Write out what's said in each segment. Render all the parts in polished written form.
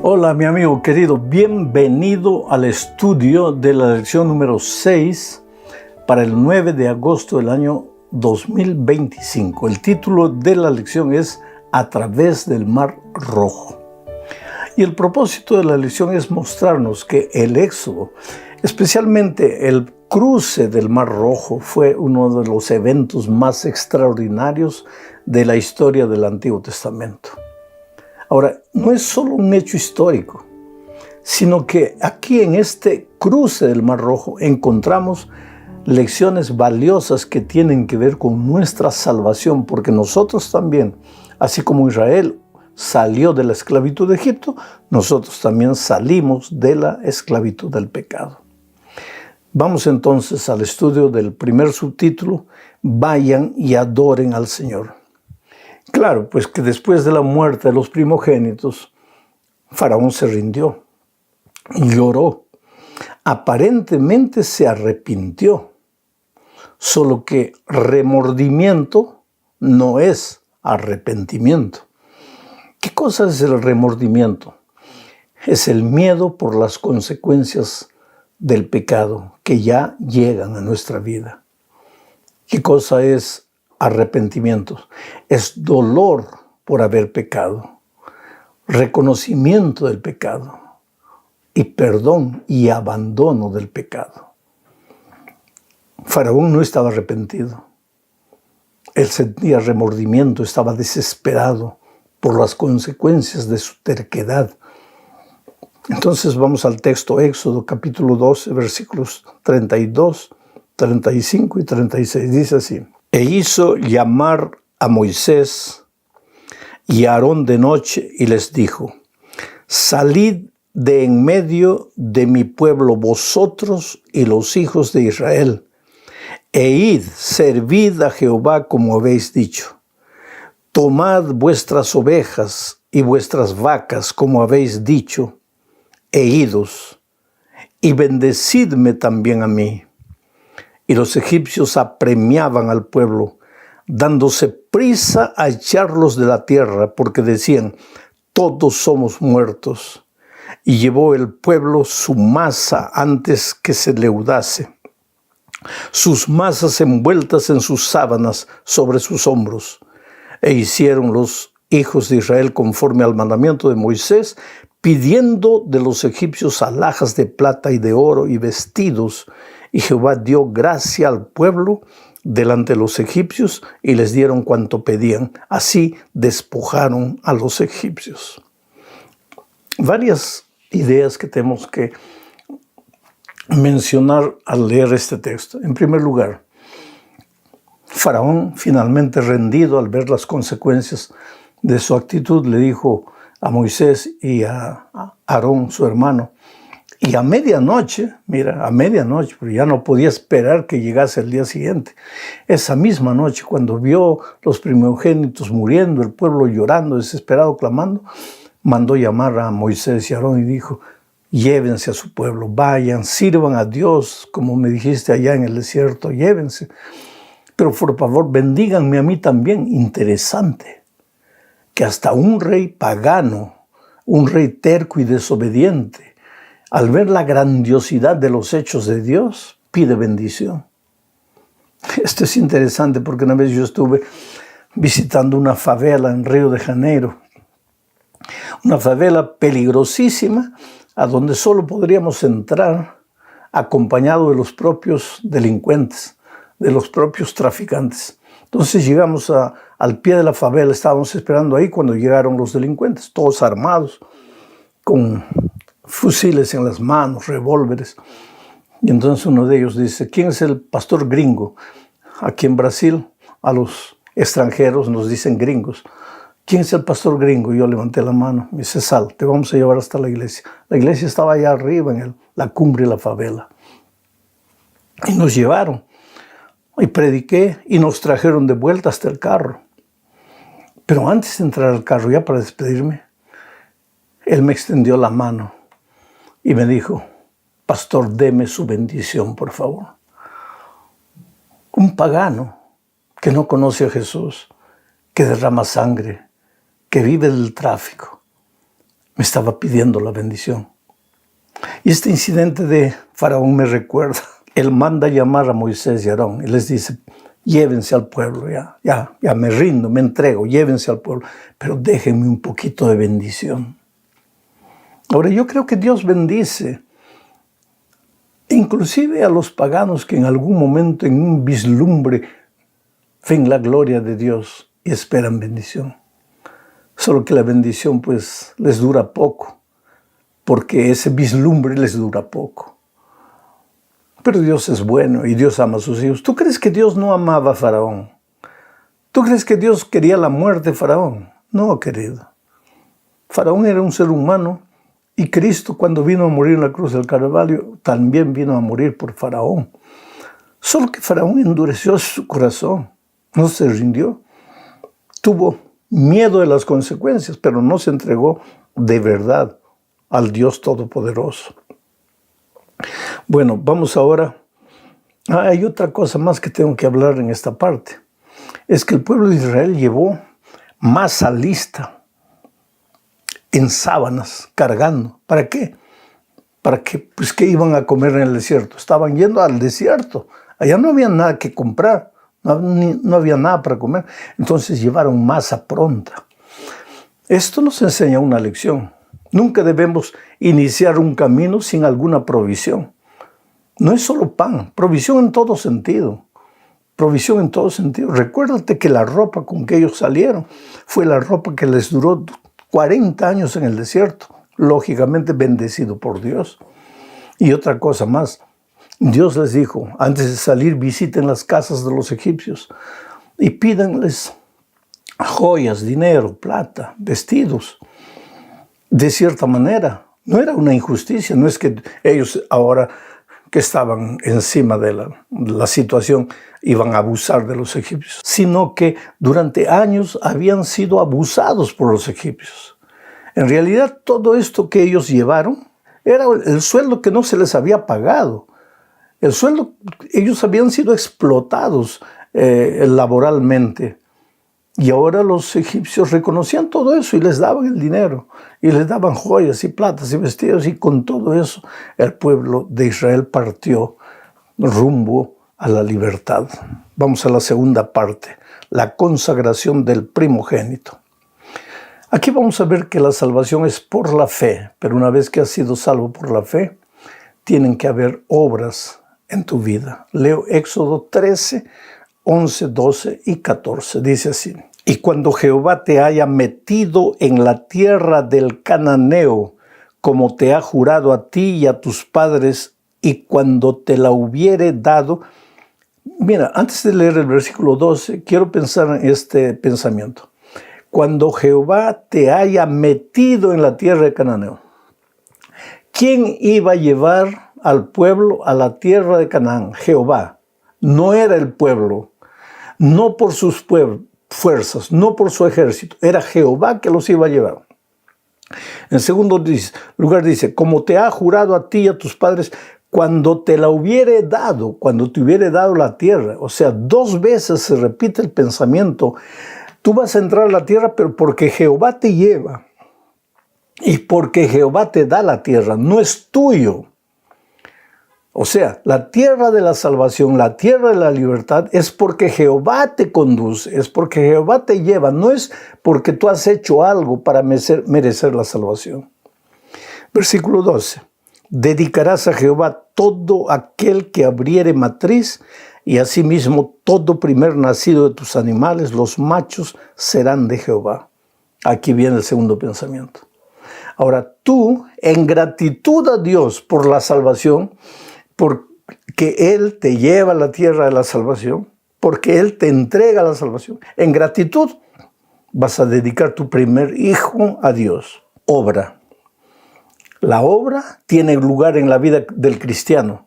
Hola mi amigo querido, bienvenido al estudio de la lección número 6 para el 9 de agosto del año 2025. El título de la lección es A través del Mar Rojo. Y el propósito de la lección es mostrarnos que el éxodo, especialmente el cruce del Mar Rojo, fue uno de los eventos más extraordinarios de la historia del Antiguo Testamento. Ahora, no es solo un hecho histórico, sino que aquí en este cruce del Mar Rojo encontramos lecciones valiosas que tienen que ver con nuestra salvación, porque nosotros también, así como Israel salió de la esclavitud de Egipto, nosotros también salimos de la esclavitud del pecado. Vamos entonces al estudio del primer subtítulo, Vayan y adoren al Señor. Claro, pues que después de la muerte de los primogénitos, Faraón se rindió, lloró, aparentemente se arrepintió, solo que remordimiento no es arrepentimiento. ¿Qué cosa es el remordimiento? Es el miedo por las consecuencias del pecado que ya llegan a nuestra vida. ¿Qué cosa es arrepentimiento? Es dolor por haber pecado, reconocimiento del pecado y perdón y abandono del pecado. Faraón no estaba arrepentido. Él sentía remordimiento, estaba desesperado por las consecuencias de su terquedad. Entonces vamos al texto Éxodo capítulo 12, versículos 32, 35 y 36. Dice así: E hizo llamar a Moisés y a Aarón de noche y les dijo: Salid de en medio de mi pueblo vosotros y los hijos de Israel, e id, servid a Jehová como habéis dicho. Tomad vuestras ovejas y vuestras vacas como habéis dicho, e idos, y bendecidme también a mí. Y los egipcios apremiaban al pueblo, dándose prisa a echarlos de la tierra, porque decían: todos somos muertos. Y llevó el pueblo su masa antes que se leudase, sus masas envueltas en sus sábanas sobre sus hombros. E hicieron los hijos de Israel conforme al mandamiento de Moisés, pidiendo de los egipcios alhajas de plata y de oro y vestidos. Y Jehová dio gracia al pueblo delante de los egipcios y les dieron cuanto pedían. Así despojaron a los egipcios. Varias ideas que tenemos que mencionar al leer este texto. En primer lugar, Faraón, finalmente rendido al ver las consecuencias de su actitud, le dijo a Moisés y a Aarón, su hermano, y a medianoche, pero ya no podía esperar que llegase el día siguiente. Esa misma noche, cuando vio los primogénitos muriendo, el pueblo llorando, desesperado, clamando, mandó llamar a Moisés y Aarón y dijo: llévense a su pueblo, vayan, sirvan a Dios, como me dijiste allá en el desierto, llévense. Pero por favor, bendíganme a mí también. Interesante que hasta un rey pagano, un rey terco y desobediente, al ver la grandiosidad de los hechos de Dios, pide bendición. Esto es interesante porque una vez yo estuve visitando una favela en Río de Janeiro, una favela peligrosísima, a donde solo podríamos entrar acompañado de los propios delincuentes, de los propios traficantes. Entonces llegamos al pie de la favela, estábamos esperando ahí cuando llegaron los delincuentes, todos armados, con fusiles en las manos, revólveres. Y entonces uno de ellos dice: ¿quién es el pastor gringo? Aquí en Brasil a los extranjeros nos dicen gringos. ¿Quién es el pastor gringo? Yo levanté la mano. Me dice: sal, te vamos a llevar hasta la iglesia. La iglesia estaba allá arriba en la cumbre de la favela. Y nos llevaron. Y prediqué y nos trajeron de vuelta hasta el carro. Pero antes de entrar al carro, ya para despedirme, él me extendió la mano y me dijo: pastor, deme su bendición, por favor. Un pagano que no conoce a Jesús, que derrama sangre, que vive del tráfico, me estaba pidiendo la bendición. Y este incidente de Faraón me recuerda. Él manda llamar a Moisés y a Aarón y les dice, llévense al pueblo, ya me rindo, me entrego, llévense al pueblo, pero déjenme un poquito de bendición. Ahora, yo creo que Dios bendice inclusive a los paganos que en algún momento, en un vislumbre, ven la gloria de Dios y esperan bendición. Solo que la bendición pues les dura poco, porque ese vislumbre les dura poco. Pero Dios es bueno y Dios ama a sus hijos. ¿Tú crees que Dios no amaba a Faraón? ¿Tú crees que Dios quería la muerte de Faraón? No, querido. Faraón era un ser humano y Cristo, cuando vino a morir en la cruz del Calvario, también vino a morir por Faraón. Solo que Faraón endureció su corazón, no se rindió. Tuvo miedo de las consecuencias, pero no se entregó de verdad al Dios Todopoderoso. Bueno, vamos ahora. Hay otra cosa más que tengo que hablar en esta parte. Es que el pueblo de Israel llevó masa lista en sábanas, cargando. ¿Para qué? Para que, pues, ¿qué iban a comer en el desierto? Estaban yendo al desierto. Allá no había nada que comprar, no había nada para comer. Entonces llevaron masa pronta. Esto nos enseña una lección. Nunca debemos iniciar un camino sin alguna provisión. No es solo pan, provisión en todo sentido. Provisión en todo sentido. Recuérdate que la ropa con que ellos salieron fue la ropa que les duró 40 años en el desierto, lógicamente bendecido por Dios. Y otra cosa más, Dios les dijo, antes de salir visiten las casas de los egipcios y pídanles joyas, dinero, plata, vestidos. De cierta manera, no era una injusticia, no es que ellos ahora que estaban encima de la situación iban a abusar de los egipcios, sino que durante años habían sido abusados por los egipcios. En realidad, todo esto que ellos llevaron era el sueldo que no se les había pagado. El sueldo, ellos habían sido explotados laboralmente. Y ahora los egipcios reconocían todo eso y les daban el dinero, y les daban joyas y platas y vestidos, y con todo eso el pueblo de Israel partió rumbo a la libertad. Vamos a la segunda parte, la consagración del primogénito. Aquí vamos a ver que la salvación es por la fe, pero una vez que has sido salvo por la fe, tienen que haber obras en tu vida. Leo Éxodo 13, 11, 12 y 14. Dice así. Y cuando Jehová te haya metido en la tierra del cananeo, como te ha jurado a ti y a tus padres, y cuando te la hubiere dado. Mira, antes de leer el versículo 12, quiero pensar en este pensamiento. Cuando Jehová te haya metido en la tierra de cananeo, ¿quién iba a llevar al pueblo a la tierra de Canaán? Jehová. No era el pueblo, no por sus fuerzas, no por su ejército, era Jehová que los iba a llevar. En segundo lugar dice, como te ha jurado a ti y a tus padres, cuando te la hubiere dado, cuando te hubiere dado la tierra. O sea, 2 veces se repite el pensamiento. Tú vas a entrar a la tierra, pero porque Jehová te lleva y porque Jehová te da la tierra, no es tuyo. O sea, la tierra de la salvación, la tierra de la libertad, es porque Jehová te conduce, es porque Jehová te lleva, no es porque tú has hecho algo para merecer la salvación. Versículo 12. Dedicarás a Jehová todo aquel que abriere matriz, y asimismo todo primer nacido de tus animales, los machos, serán de Jehová. Aquí viene el segundo pensamiento. Ahora tú, en gratitud a Dios por la salvación, porque Él te lleva a la tierra de la salvación, porque Él te entrega la salvación, en gratitud vas a dedicar tu primer hijo a Dios. Obra. La obra tiene lugar en la vida del cristiano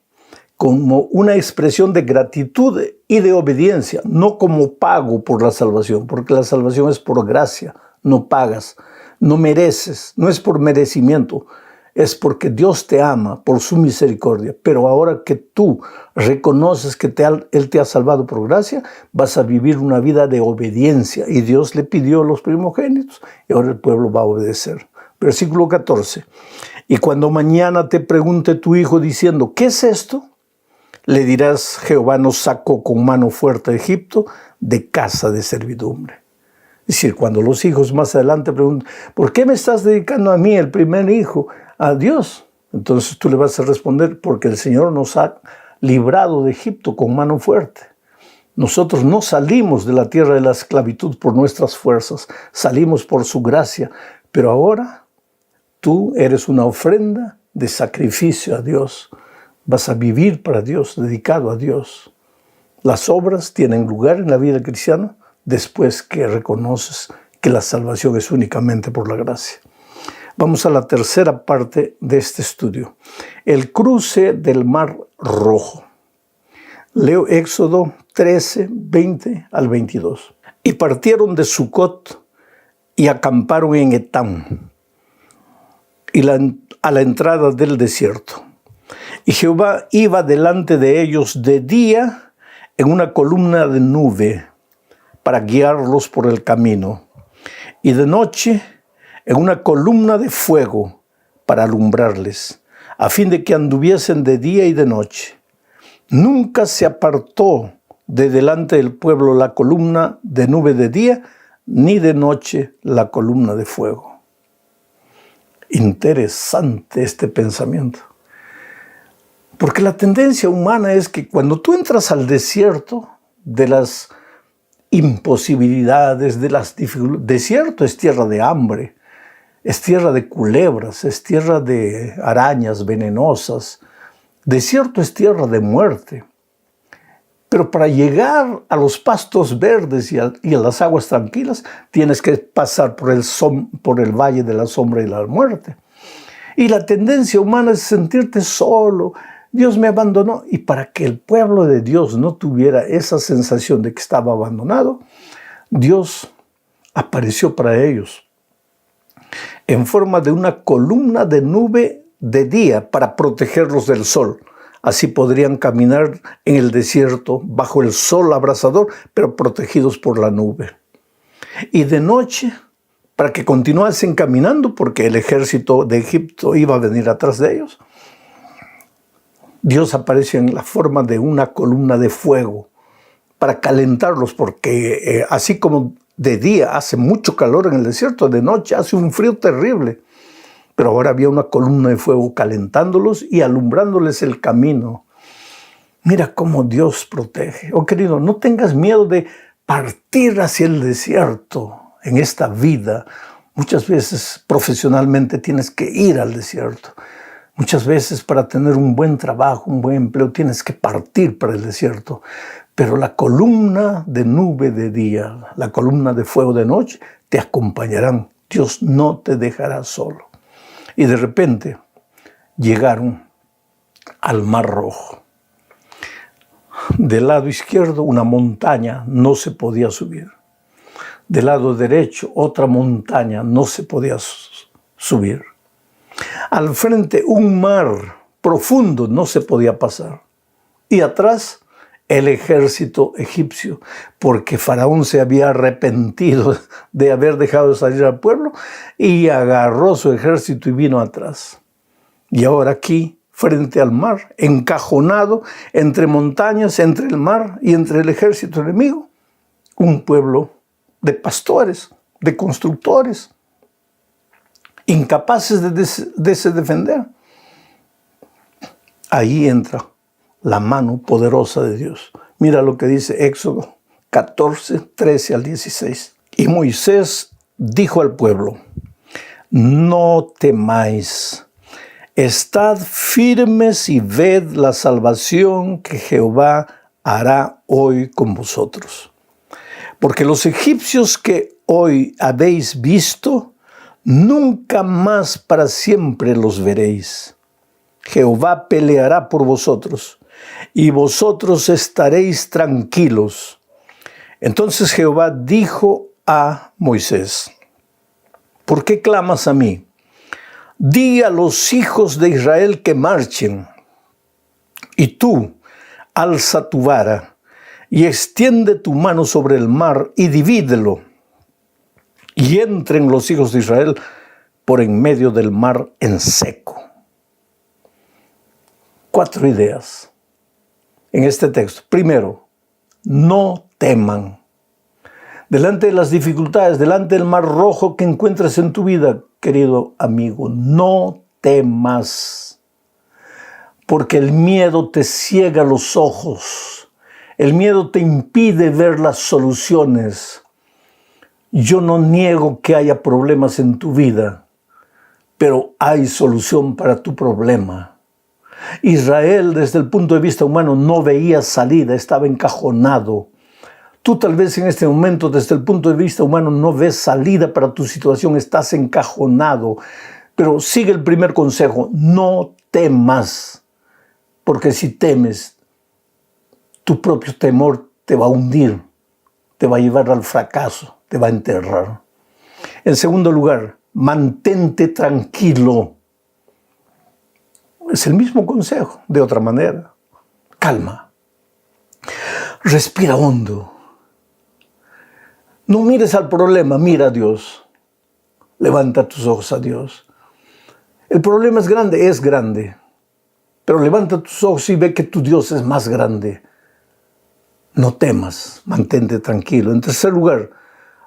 como una expresión de gratitud y de obediencia, no como pago por la salvación, porque la salvación es por gracia, no pagas, no mereces, no es por merecimiento, es porque Dios te ama por su misericordia. Pero ahora que tú reconoces que Él te ha salvado por gracia, vas a vivir una vida de obediencia. Y Dios le pidió los primogénitos y ahora el pueblo va a obedecer. Versículo 14. Y cuando mañana te pregunte tu hijo diciendo, ¿qué es esto? Le dirás, Jehová nos sacó con mano fuerte de Egipto, de casa de servidumbre. Es decir, cuando los hijos más adelante preguntan, ¿por qué me estás dedicando a mí, el primer hijo, a Dios? Entonces tú le vas a responder, porque el Señor nos ha librado de Egipto con mano fuerte. Nosotros no salimos de la tierra de la esclavitud por nuestras fuerzas, salimos por su gracia, pero ahora tú eres una ofrenda de sacrificio a Dios. Vas a vivir para Dios, dedicado a Dios. Las obras tienen lugar en la vida cristiana después que reconoces que la salvación es únicamente por la gracia. Vamos a la tercera parte de este estudio. El cruce del Mar Rojo. Leo Éxodo 13, 20 al 22. Y partieron de Sucot y acamparon en Etam, a la entrada del desierto. Y Jehová iba delante de ellos de día en una columna de nube para guiarlos por el camino, y de noche en una columna de fuego para alumbrarles, a fin de que anduviesen de día y de noche. Nunca se apartó de delante del pueblo la columna de nube de día, ni de noche la columna de fuego. Interesante este pensamiento. Porque la tendencia humana es que cuando tú entras al desierto de las imposibilidades, de las dificultades, desierto es tierra de hambre, es tierra de culebras, es tierra de arañas venenosas, desierto es tierra de muerte. Pero para llegar a los pastos verdes y a las aguas tranquilas, tienes que pasar por el valle de la sombra y la muerte. Y la tendencia humana es sentirte solo. Dios me abandonó. Y para que el pueblo de Dios no tuviera esa sensación de que estaba abandonado, Dios apareció para ellos en forma de una columna de nube de día para protegerlos del sol. Así podrían caminar en el desierto bajo el sol abrasador, pero protegidos por la nube. Y de noche, para que continuasen caminando, porque el ejército de Egipto iba a venir atrás de ellos, Dios aparece en la forma de una columna de fuego para calentarlos, porque así como de día hace mucho calor en el desierto, de noche hace un frío terrible. Pero ahora había una columna de fuego calentándolos y alumbrándoles el camino. Mira cómo Dios protege. Oh querido, no tengas miedo de partir hacia el desierto en esta vida. Muchas veces profesionalmente tienes que ir al desierto. Muchas veces para tener un buen trabajo, un buen empleo, tienes que partir para el desierto. Pero la columna de nube de día, la columna de fuego de noche, te acompañarán. Dios no te dejará solo. Y de repente llegaron al Mar Rojo. Del lado izquierdo una montaña no se podía subir. Del lado derecho otra montaña no se podía subir. Al frente un mar profundo no se podía pasar. Y atrás el ejército egipcio, porque Faraón se había arrepentido de haber dejado de salir al pueblo y agarró su ejército y vino atrás. Y ahora aquí, frente al mar, encajonado entre montañas, entre el mar y entre el ejército enemigo, un pueblo de pastores, de constructores, incapaces de se defender. Ahí entra la mano poderosa de Dios. Mira lo que dice Éxodo 14, 13 al 16. Y Moisés dijo al pueblo: no temáis, estad firmes y ved la salvación que Jehová hará hoy con vosotros. Porque los egipcios que hoy habéis visto, nunca más para siempre los veréis. Jehová peleará por vosotros, y vosotros estaréis tranquilos. Entonces Jehová dijo a Moisés: ¿por qué clamas a mí? Di a los hijos de Israel que marchen. Y tú, alza tu vara, y extiende tu mano sobre el mar, y divídelo. Y entren los hijos de Israel por en medio del mar en seco. 4 ideas en este texto. Primero, no teman. Delante de las dificultades, delante del mar rojo que encuentres en tu vida, querido amigo, no temas. Porque el miedo te ciega los ojos. El miedo te impide ver las soluciones. Yo no niego que haya problemas en tu vida, pero hay solución para tu problema. Israel, desde el punto de vista humano, no veía salida, estaba encajonado. Tú tal vez en este momento, desde el punto de vista humano, no ves salida para tu situación, estás encajonado. Pero sigue el primer consejo, no temas, porque si temes, tu propio temor te va a hundir, te va a llevar al fracaso, te va a enterrar. En segundo lugar, mantente tranquilo. Es el mismo consejo, de otra manera. Calma. Respira hondo. No mires al problema, mira a Dios. Levanta tus ojos a Dios. El problema es grande. Pero levanta tus ojos y ve que tu Dios es más grande. No temas, mantente tranquilo. En tercer lugar,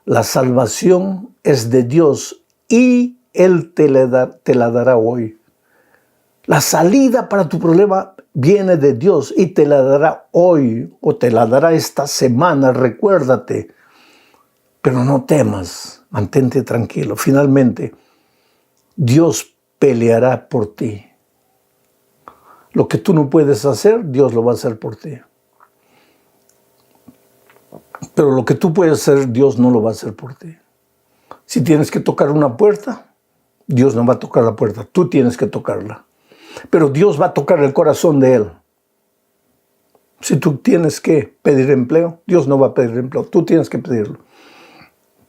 la salvación es de Dios y Él te la dará hoy. La salida para tu problema viene de Dios y te la dará hoy o te la dará esta semana, recuérdate. Pero no temas, mantente tranquilo. Finalmente, Dios peleará por ti. Lo que tú no puedes hacer, Dios lo va a hacer por ti. Pero lo que tú puedes hacer, Dios no lo va a hacer por ti. Si tienes que tocar una puerta, Dios no va a tocar la puerta, tú tienes que tocarla. Pero Dios va a tocar el corazón de Él. Si tú tienes que pedir empleo, Dios no va a pedir empleo, tú tienes que pedirlo.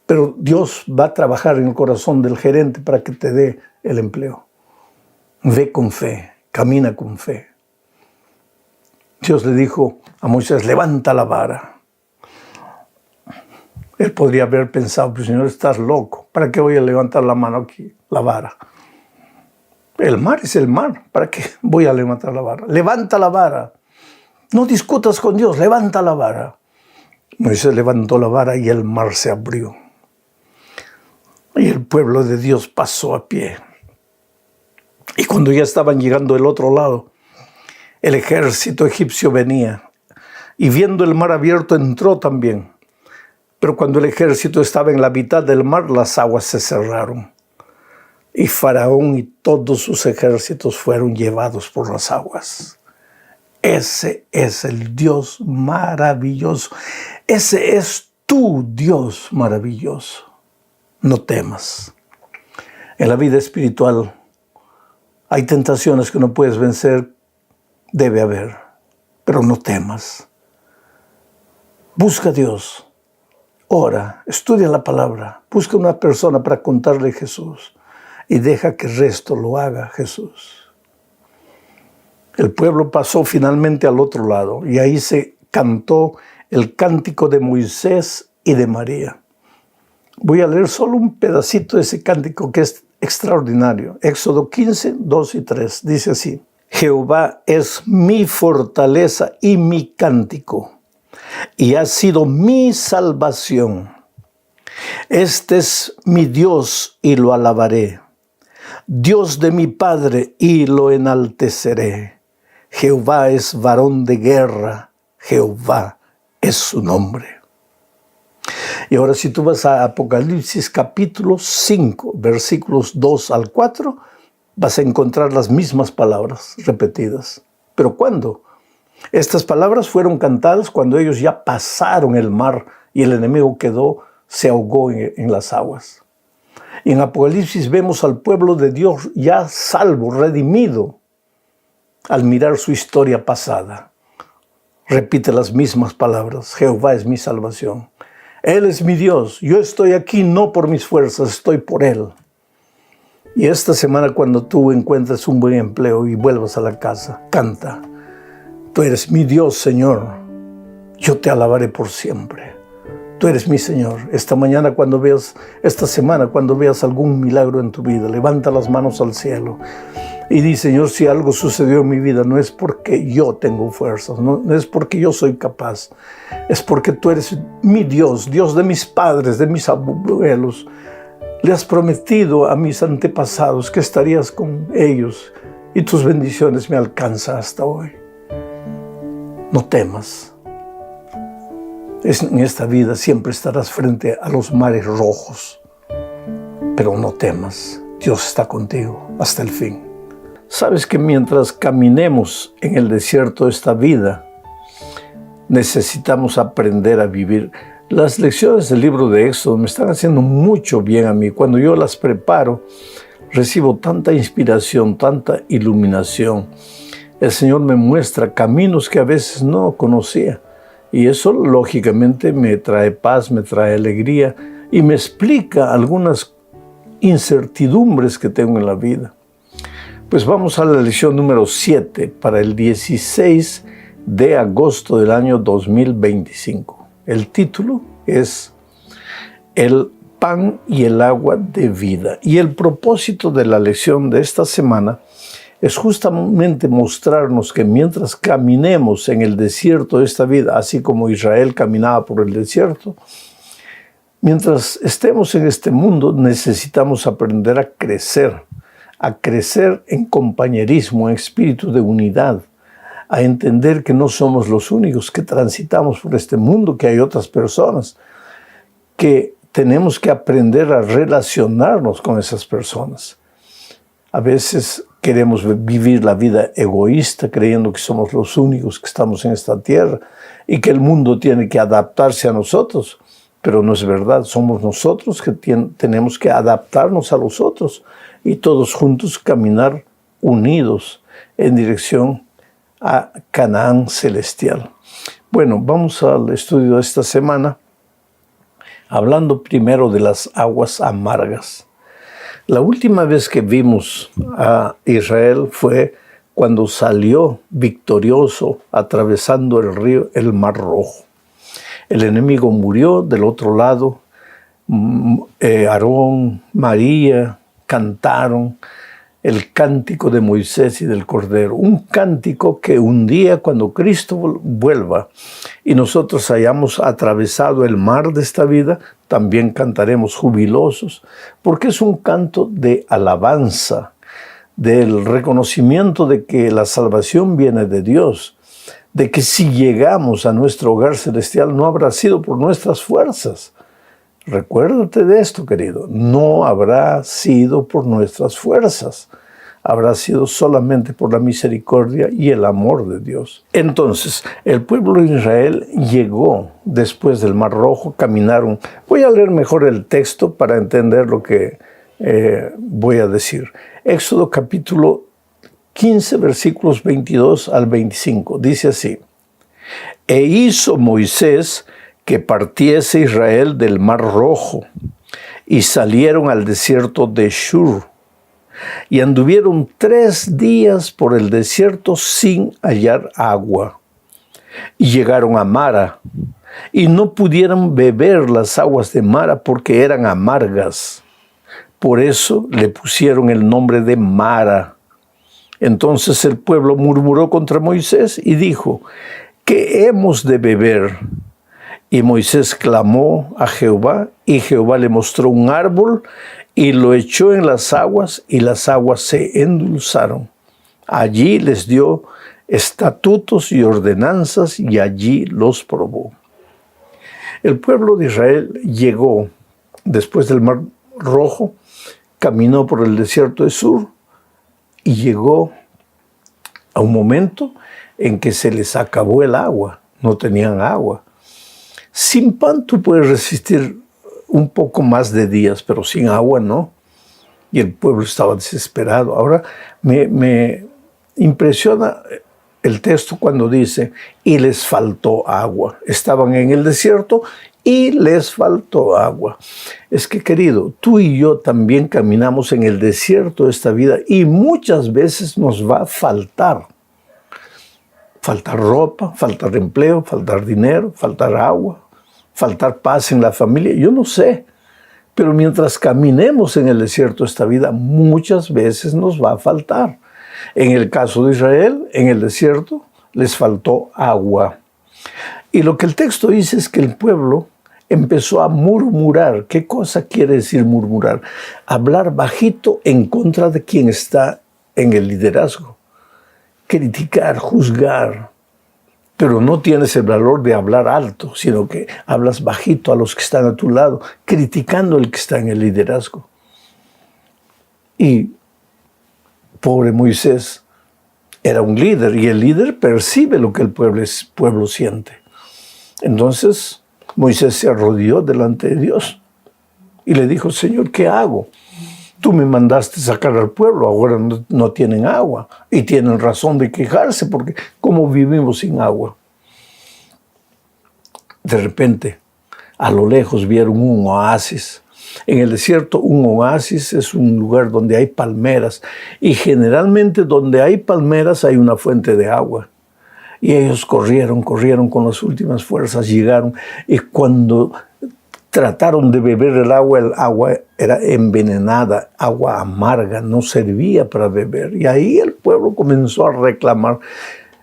Pero Dios va a trabajar en el corazón del gerente para que te dé el empleo. Ve con fe, camina con fe. Dios le dijo a Moisés, levanta la vara. Él podría haber pensado, pues Señor, estás loco. ¿Para qué voy a levantar la mano aquí, la vara? El mar es el mar. ¿Para qué voy a levantar la vara? Levanta la vara. No discutas con Dios, levanta la vara. Moisés levantó la vara y el mar se abrió. Y el pueblo de Dios pasó a pie. Y cuando ya estaban llegando del otro lado, el ejército egipcio venía. Y viendo el mar abierto entró también. Pero cuando el ejército estaba en la mitad del mar, las aguas se cerraron. Y Faraón y todos sus ejércitos fueron llevados por las aguas. Ese es el Dios maravilloso. Ese es tu Dios maravilloso. No temas. En la vida espiritual hay tentaciones que no puedes vencer. Debe haber. Pero no temas. Busca a Dios. Ora, estudia la palabra, busca una persona para contarle a Jesús y deja que el resto lo haga Jesús. El pueblo pasó finalmente al otro lado y ahí se cantó el cántico de Moisés y de María. Voy a leer solo un pedacito de ese cántico que es extraordinario. Éxodo 15, 2 y 3. Dice así: Jehová es mi fortaleza y mi cántico, y ha sido mi salvación. Este es mi Dios y lo alabaré, Dios de mi Padre y lo enalteceré. Jehová es varón de guerra, Jehová es su nombre. Y ahora si tú vas a Apocalipsis capítulo 5, versículos 2 al 4, vas a encontrar las mismas palabras repetidas. ¿Pero cuándo? Estas palabras fueron cantadas cuando ellos ya pasaron el mar y el enemigo se ahogó en las aguas. Y en Apocalipsis vemos al pueblo de Dios ya salvo, redimido, al mirar su historia pasada. Repite las mismas palabras: Jehová es mi salvación. Él es mi Dios. Yo estoy aquí no por mis fuerzas, estoy por Él. Y esta semana, cuando tú encuentres un buen empleo y vuelvas a la casa, canta: Tú eres mi Dios, Señor. Yo te alabaré por siempre. Tú eres mi Señor. Esta semana, cuando veas algún milagro en tu vida, levanta las manos al cielo y di: Señor, si algo sucedió en mi vida, no es porque yo tengo fuerzas, no es porque yo soy capaz, es porque tú eres mi Dios, Dios de mis padres, de mis abuelos. Le has prometido a mis antepasados que estarías con ellos y tus bendiciones me alcanzan hasta hoy. No temas. En esta vida siempre estarás frente a los mares rojos, pero no temas, Dios está contigo hasta el fin. Sabes que mientras caminemos en el desierto de esta vida, necesitamos aprender a vivir. Las lecciones del libro de Éxodo me están haciendo mucho bien a mí. Cuando yo las preparo, recibo tanta inspiración, tanta iluminación. El Señor me muestra caminos que a veces no conocía. Y eso lógicamente me trae paz, me trae alegría y me explica algunas incertidumbres que tengo en la vida. Pues vamos a la lección número 7 para el 16 de agosto del año 2025. El título es El pan y el agua de vida. Y el propósito de la lección de esta semana es justamente mostrarnos que mientras caminemos en el desierto de esta vida, así como Israel caminaba por el desierto, mientras estemos en este mundo necesitamos aprender a crecer en compañerismo, en espíritu de unidad, a entender que no somos los únicos que transitamos por este mundo, que hay otras personas, que tenemos que aprender a relacionarnos con esas personas. A veces queremos vivir la vida egoísta, creyendo que somos los únicos que estamos en esta tierra y que el mundo tiene que adaptarse a nosotros. Pero no es verdad, somos nosotros que tenemos que adaptarnos a los otros y todos juntos caminar unidos en dirección a Canaán celestial. Bueno, vamos al estudio de esta semana, hablando primero de las aguas amargas. La última vez que vimos a Israel fue cuando salió victorioso atravesando el Mar Rojo. El enemigo murió del otro lado. Aarón, María cantaron el cántico de Moisés y del Cordero. Un cántico que un día, cuando Cristo vuelva y nosotros hayamos atravesado el mar de esta vida, también cantaremos jubilosos, porque es un canto de alabanza, del reconocimiento de que la salvación viene de Dios, de que si llegamos a nuestro hogar celestial no habrá sido por nuestras fuerzas. Recuérdate de esto, querido, no habrá sido por nuestras fuerzas, habrá sido solamente por la misericordia y el amor de Dios. Entonces, el pueblo de Israel llegó después del Mar Rojo, caminaron. Voy a leer mejor el texto para entender lo que voy a decir. Éxodo capítulo 15, versículos 22 al 25, dice así: E hizo Moisés que partiese Israel del Mar Rojo, y salieron al desierto de Shur, y anduvieron 3 días por el desierto sin hallar agua, y llegaron a Mara, y no pudieron beber las aguas de Mara porque eran amargas. Por eso le pusieron el nombre de Mara. Entonces el pueblo murmuró contra Moisés y dijo: ¿Qué hemos de beber? Y Moisés clamó a Jehová, y Jehová le mostró un árbol, y lo echó en las aguas, y las aguas se endulzaron. Allí les dio estatutos y ordenanzas, y allí los probó. El pueblo de Israel llegó, después del Mar Rojo, caminó por el desierto de Sur, y llegó a un momento en que se les acabó el agua, no tenían agua. Sin pan tú puedes resistir un poco más de días, pero sin agua no. Y el pueblo estaba desesperado. Ahora me impresiona el texto cuando dice: y les faltó agua. Estaban en el desierto y les faltó agua. Es que, querido, tú y yo también caminamos en el desierto de esta vida y muchas veces nos va a faltar. Faltar ropa, faltar empleo, faltar dinero, faltar agua, faltar paz en la familia? Yo no sé. Pero mientras caminemos en el desierto esta vida, muchas veces nos va a faltar. En el caso de Israel, en el desierto, les faltó agua. Y lo que el texto dice es que el pueblo empezó a murmurar. ¿Qué cosa quiere decir murmurar? Hablar bajito en contra de quien está en el liderazgo. Criticar, juzgar. Pero no tienes el valor de hablar alto, sino que hablas bajito a los que están a tu lado, criticando al que está en el liderazgo. Y pobre Moisés era un líder, y el líder percibe lo que el pueblo siente. Entonces Moisés se arrodilló delante de Dios y le dijo: Señor, ¿qué hago? Tú me mandaste sacar al pueblo, ahora no tienen agua. Y tienen razón de quejarse, porque ¿cómo vivimos sin agua? De repente, a lo lejos vieron un oasis. En el desierto, un oasis es un lugar donde hay palmeras. Y generalmente donde hay palmeras hay una fuente de agua. Y ellos corrieron con las últimas fuerzas, llegaron. Y cuando trataron de beber el agua era envenenada, agua amarga, no servía para beber. Y ahí el pueblo comenzó a reclamar.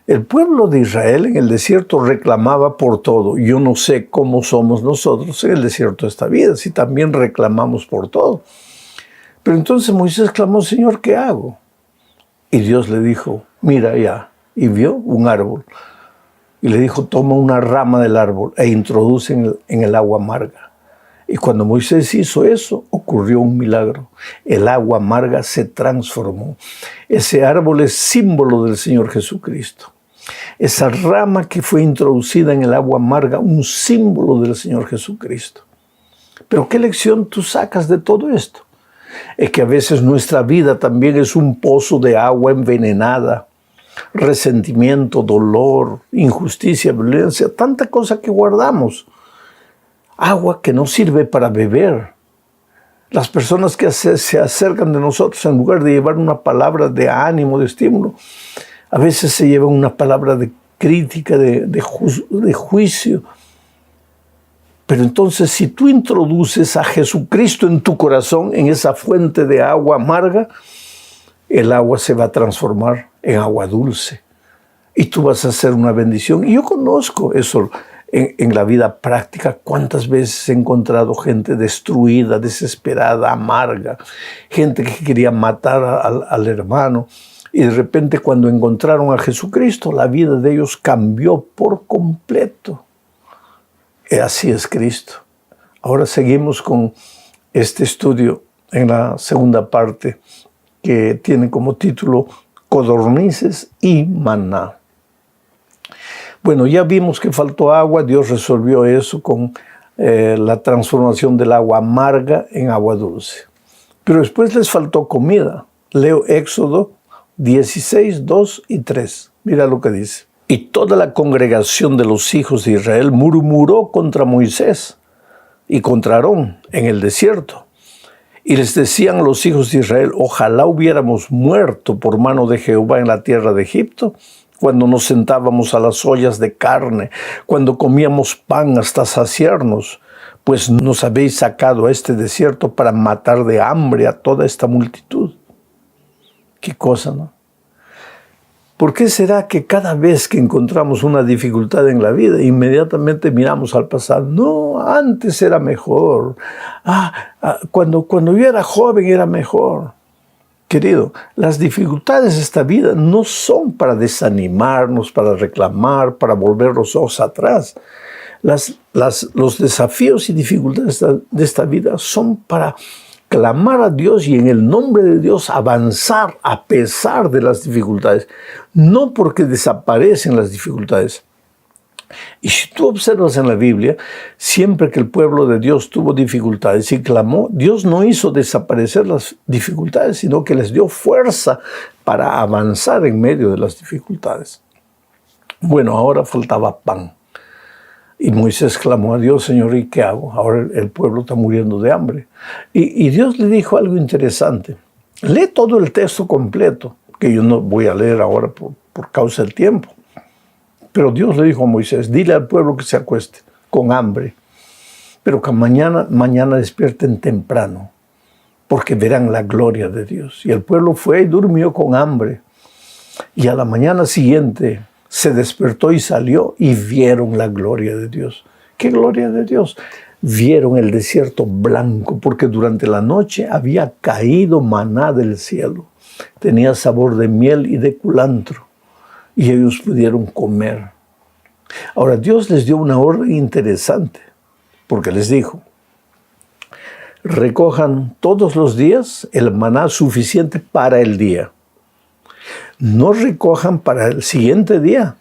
El pueblo de Israel en el desierto reclamaba por todo. Yo no sé cómo somos nosotros en el desierto de esta vida, si también reclamamos por todo. Pero entonces Moisés clamó: Señor, ¿qué hago? Y Dios le dijo: mira allá. Y vio un árbol. Y le dijo: toma una rama del árbol e introduce en el agua amarga. Y cuando Moisés hizo eso, ocurrió un milagro. El agua amarga se transformó. Ese árbol es símbolo del Señor Jesucristo. Esa rama que fue introducida en el agua amarga, un símbolo del Señor Jesucristo. Pero ¿qué lección tú sacas de todo esto? Es que a veces nuestra vida también es un pozo de agua envenenada. Resentimiento, dolor, injusticia, violencia, tanta cosa que guardamos. Agua que no sirve para beber. Las personas que se acercan de nosotros, en lugar de llevar una palabra de ánimo, de estímulo, a veces se llevan una palabra de crítica, de juicio. Pero entonces, si tú introduces a Jesucristo en tu corazón, en esa fuente de agua amarga, el agua se va a transformar en agua dulce. Y tú vas a ser una bendición. Y yo conozco eso en la vida práctica. Cuántas veces he encontrado gente destruida, desesperada, amarga. Gente que quería matar al hermano. Y de repente, cuando encontraron a Jesucristo, la vida de ellos cambió por completo. Y así es Cristo. Ahora seguimos con este estudio en la segunda parte, que tiene como título Codornices y maná. Bueno, ya vimos que faltó agua. Dios resolvió eso con la transformación del agua amarga en agua dulce. Pero después les faltó comida. Leo Éxodo 16, 2 y 3. Mira lo que dice. Y toda la congregación de los hijos de Israel murmuró contra Moisés y contra Aarón en el desierto. Y les decían a los hijos de Israel: ojalá hubiéramos muerto por mano de Jehová en la tierra de Egipto, cuando nos sentábamos a las ollas de carne, cuando comíamos pan hasta saciarnos, pues nos habéis sacado a este desierto para matar de hambre a toda esta multitud. Qué cosa, ¿no? ¿Por qué será que cada vez que encontramos una dificultad en la vida, inmediatamente miramos al pasado? No, antes era mejor. Cuando yo era joven era mejor. Querido, las dificultades de esta vida no son para desanimarnos, para reclamar, para volver los ojos atrás. Los desafíos y dificultades de esta vida son para clamar a Dios y en el nombre de Dios avanzar a pesar de las dificultades. No porque desaparecen las dificultades. Y si tú observas en la Biblia, siempre que el pueblo de Dios tuvo dificultades y clamó, Dios no hizo desaparecer las dificultades, sino que les dio fuerza para avanzar en medio de las dificultades. Bueno, ahora faltaba pan. Y Moisés clamó a Dios: Señor, ¿y qué hago? Ahora el pueblo está muriendo de hambre. Y Dios le dijo algo interesante. Lee todo el texto completo, que yo no voy a leer ahora por causa del tiempo. Pero Dios le dijo a Moisés: dile al pueblo que se acueste con hambre. pero que mañana despierten temprano, porque verán la gloria de Dios. Y el pueblo fue y durmió con hambre. Y a la mañana siguiente se despertó y salió y vieron la gloria de Dios. ¿Qué gloria de Dios? Vieron el desierto blanco, porque durante la noche había caído maná del cielo. Tenía sabor de miel y de culantro, y ellos pudieron comer. Ahora, Dios les dio una orden interesante, porque les dijo: recojan todos los días el maná suficiente para el día. No recojan para el siguiente día,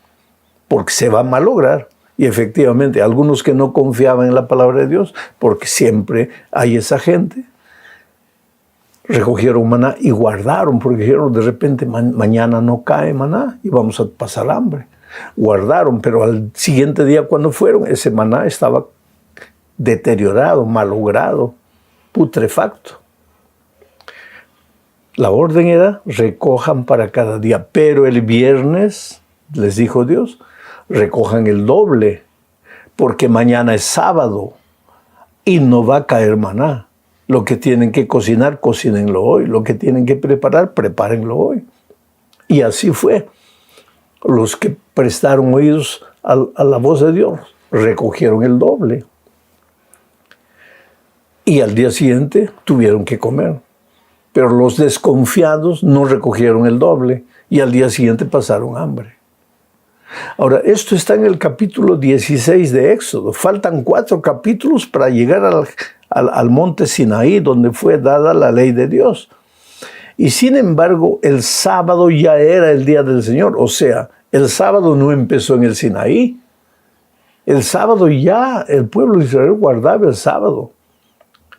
porque se va a malograr. Y efectivamente, algunos que no confiaban en la palabra de Dios, porque siempre hay esa gente, recogieron maná y guardaron, porque dijeron: de repente mañana no cae maná y vamos a pasar hambre. Guardaron, pero al siguiente día cuando fueron, ese maná estaba deteriorado, malogrado, putrefacto. La orden era: recojan para cada día, pero el viernes, les dijo Dios, recojan el doble, porque mañana es sábado y no va a caer maná. Lo que tienen que cocinar, cocínenlo hoy. Lo que tienen que preparar, prepárenlo hoy. Y así fue. Los que prestaron oídos a la voz de Dios recogieron el doble. Y al día siguiente tuvieron que comer. Pero los desconfiados no recogieron el doble y al día siguiente pasaron hambre. Ahora, esto está en el capítulo 16 de Éxodo. Faltan 4 capítulos para llegar al monte Sinaí, donde fue dada la ley de Dios. Y sin embargo, el sábado ya era el día del Señor. O sea, el sábado no empezó en el Sinaí. El sábado ya el pueblo de Israel guardaba el sábado.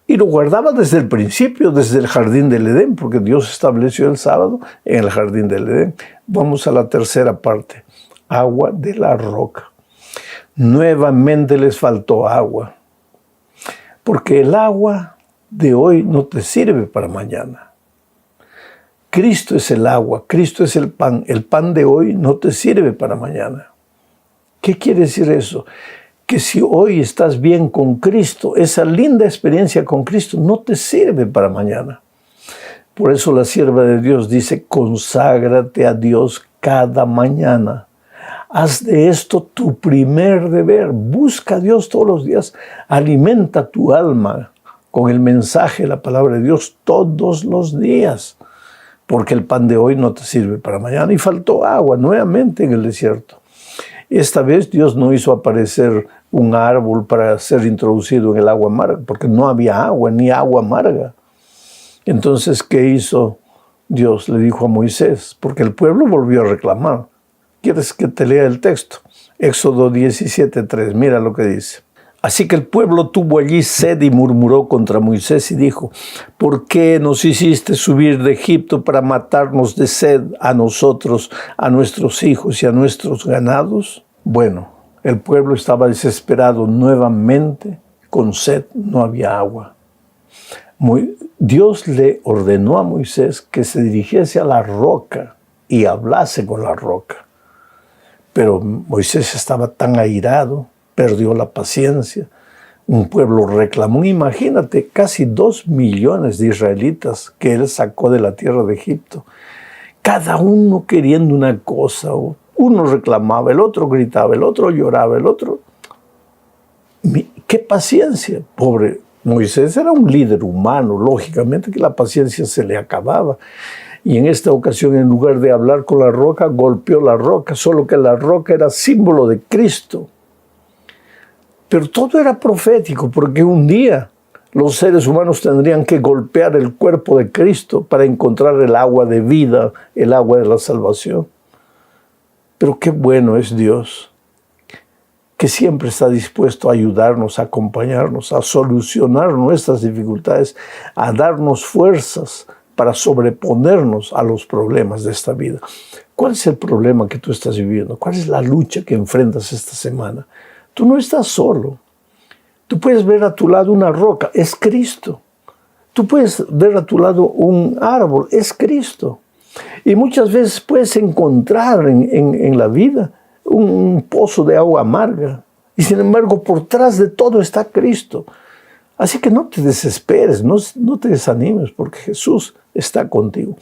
Y lo guardaba desde el principio, desde el jardín del Edén, porque Dios estableció el sábado en el jardín del Edén. Vamos a la tercera parte. Agua de la roca. Nuevamente les faltó agua, porque el agua de hoy no te sirve para mañana. Cristo es el agua, Cristo es el pan de hoy no te sirve para mañana. ¿Qué quiere decir eso? Que si hoy estás bien con Cristo, esa linda experiencia con Cristo no te sirve para mañana. Por eso la sierva de Dios dice: conságrate a Dios cada mañana. Haz de esto tu primer deber. Busca a Dios todos los días. Alimenta tu alma con el mensaje, la palabra de Dios, todos los días. Porque el pan de hoy no te sirve para mañana. Y faltó agua nuevamente en el desierto. Esta vez Dios no hizo aparecer un árbol para ser introducido en el agua amarga, porque no había agua, ni agua amarga. Entonces, ¿qué hizo Dios? Le dijo a Moisés, porque el pueblo volvió a reclamar. ¿Quieres que te lea el texto? Éxodo 17:3, mira lo que dice. Así que el pueblo tuvo allí sed y murmuró contra Moisés y dijo: ¿por qué nos hiciste subir de Egipto para matarnos de sed a nosotros, a nuestros hijos y a nuestros ganados? Bueno, el pueblo estaba desesperado nuevamente, con sed, no había agua. Dios le ordenó a Moisés que se dirigiese a la roca y hablase con la roca. Pero Moisés estaba tan airado, perdió la paciencia. Un pueblo reclamó. Imagínate, casi 2 millones de israelitas que él sacó de la tierra de Egipto. Cada uno queriendo una cosa. Uno reclamaba, el otro gritaba, el otro lloraba, el otro... ¡Qué paciencia! Pobre Moisés era un líder humano. Lógicamente que la paciencia se le acababa. Y en esta ocasión, en lugar de hablar con la roca, golpeó la roca. Solo que la roca era símbolo de Cristo. Pero todo era profético, porque un día los seres humanos tendrían que golpear el cuerpo de Cristo para encontrar el agua de vida, el agua de la salvación. Pero qué bueno es Dios, que siempre está dispuesto a ayudarnos, a acompañarnos, a solucionar nuestras dificultades, a darnos fuerzas para sobreponernos a los problemas de esta vida. ¿Cuál es el problema que tú estás viviendo? ¿Cuál es la lucha que enfrentas esta semana? Tú no estás solo. Tú puedes ver a tu lado una roca, es Cristo. Tú puedes ver a tu lado un árbol, es Cristo. Y muchas veces puedes encontrar en la vida un pozo de agua amarga. Y sin embargo, por detrás de todo está Cristo. Así que no te desesperes, no te desanimes, porque Jesús está contigo.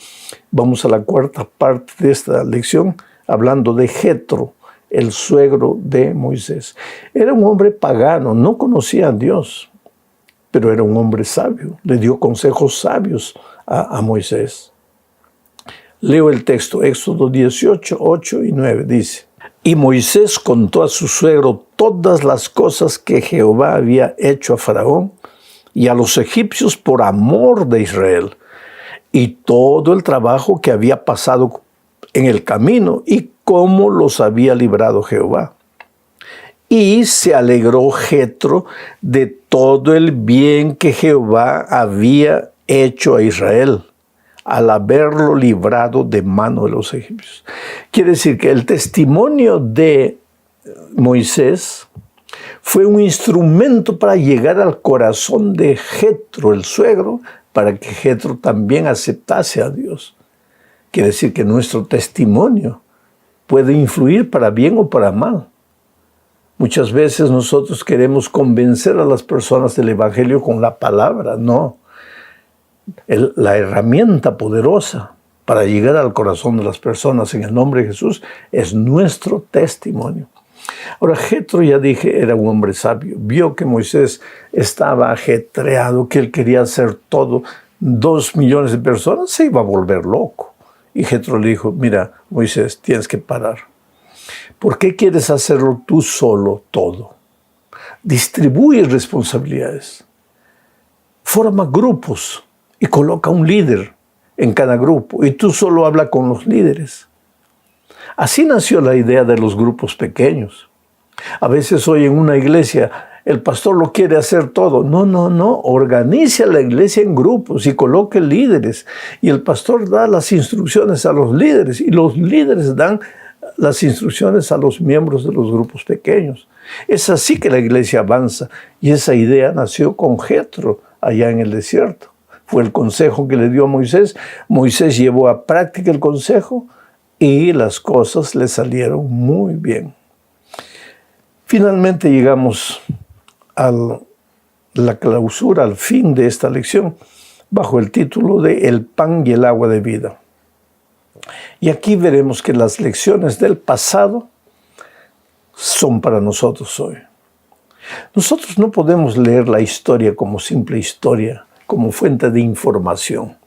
Vamos a la cuarta parte de esta lección, hablando de Jetro, el suegro de Moisés. Era un hombre pagano, no conocía a Dios, pero era un hombre sabio. Le dio consejos sabios a Moisés. Leo el texto, Éxodo 18, 8 y 9, dice: Y Moisés contó a su suegro todas las cosas que Jehová había hecho a Faraón y a los egipcios por amor de Israel, y todo el trabajo que había pasado en el camino y cómo los había librado Jehová. Y se alegró Jetro de todo el bien que Jehová había hecho a Israel al haberlo librado de mano de los egipcios. Quiere decir que el testimonio de Moisés fue un instrumento para llegar al corazón de Jetro, el suegro, para que Jetro también aceptase a Dios. Quiere decir que nuestro testimonio puede influir para bien o para mal. Muchas veces nosotros queremos convencer a las personas del Evangelio con la palabra, no. La herramienta poderosa para llegar al corazón de las personas en el nombre de Jesús es nuestro testimonio. Ahora, Jetro, ya dije, era un hombre sabio. Vio que Moisés estaba ajetreado, que él quería hacer todo. 2 millones de personas, se iba a volver loco. Y Jetro le dijo: mira, Moisés, tienes que parar. ¿Por qué quieres hacerlo tú solo todo? Distribuye responsabilidades. Forma grupos y coloca un líder en cada grupo. Y tú solo habla con los líderes. Así nació la idea de los grupos pequeños. A veces hoy en una iglesia el pastor lo quiere hacer todo. No. Organice la iglesia en grupos y coloque líderes. Y el pastor da las instrucciones a los líderes y los líderes dan las instrucciones a los miembros de los grupos pequeños. Es así que la iglesia avanza. Y esa idea nació con Jetro allá en el desierto. Fue el consejo que le dio a Moisés. Moisés llevó a práctica el consejo y las cosas le salieron muy bien. Finalmente llegamos a la clausura, al fin de esta lección, bajo el título de El pan y el agua de vida. Y aquí veremos que las lecciones del pasado son para nosotros hoy. Nosotros no podemos leer la historia como simple historia, como fuente de información.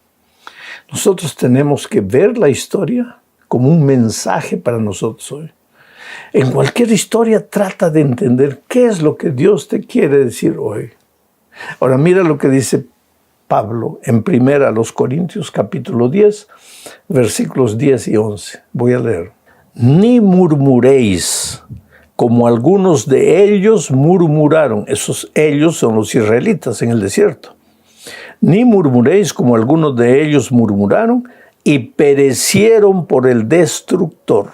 Nosotros tenemos que ver la historia como un mensaje para nosotros hoy. En cualquier historia trata de entender qué es lo que Dios te quiere decir hoy. Ahora mira lo que dice Pablo en 1 Corintios capítulo 10, versículos 10 y 11. Voy a leer. Ni murmuréis, como algunos de ellos murmuraron. Esos ellos son los israelitas en el desierto. Ni murmuréis como algunos de ellos murmuraron y perecieron por el destructor.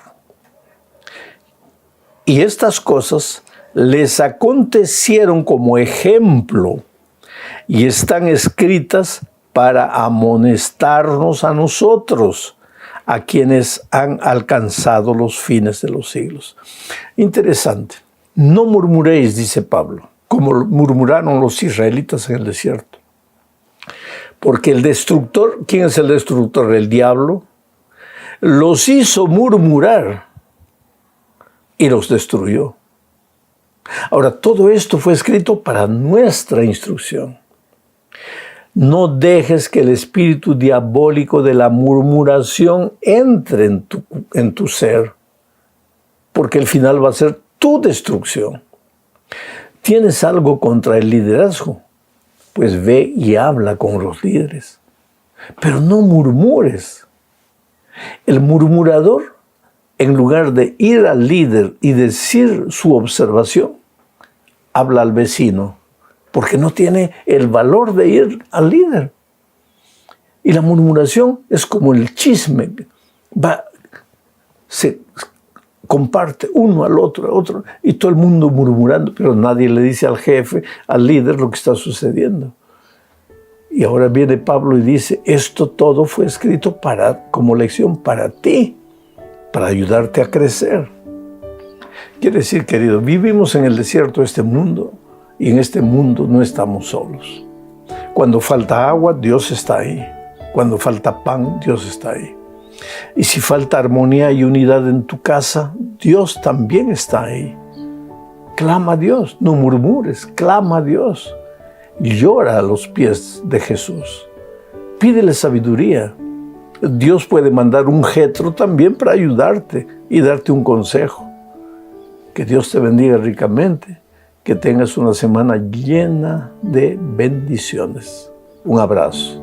Y estas cosas les acontecieron como ejemplo y están escritas para amonestarnos a nosotros, a quienes han alcanzado los fines de los siglos. Interesante. No murmuréis, dice Pablo, como murmuraron los israelitas en el desierto. Porque el destructor, ¿quién es el destructor? El diablo. Los hizo murmurar y los destruyó. Ahora, todo esto fue escrito para nuestra instrucción. No dejes que el espíritu diabólico de la murmuración entre en tu ser, porque el final va a ser tu destrucción. ¿Tienes algo contra el liderazgo? Pues ve y habla con los líderes. Pero no murmures. El murmurador, en lugar de ir al líder y decir su observación, habla al vecino, porque no tiene el valor de ir al líder. Y la murmuración es como el chisme. Se comparte uno al otro, y todo el mundo murmurando, pero nadie le dice al jefe, al líder, lo que está sucediendo. Y ahora viene Pablo y dice, esto todo fue escrito como lección para ti, para ayudarte a crecer. Quiere decir, querido, vivimos en el desierto de este mundo y en este mundo no estamos solos. Cuando falta agua, Dios está ahí. Cuando falta pan, Dios está ahí. Y si falta armonía y unidad en tu casa, Dios también está ahí. Clama a Dios, no murmures, clama a Dios. Llora a los pies de Jesús. Pídele sabiduría. Dios puede mandar un Jetro también para ayudarte y darte un consejo. Que Dios te bendiga ricamente, que tengas una semana llena de bendiciones. Un abrazo.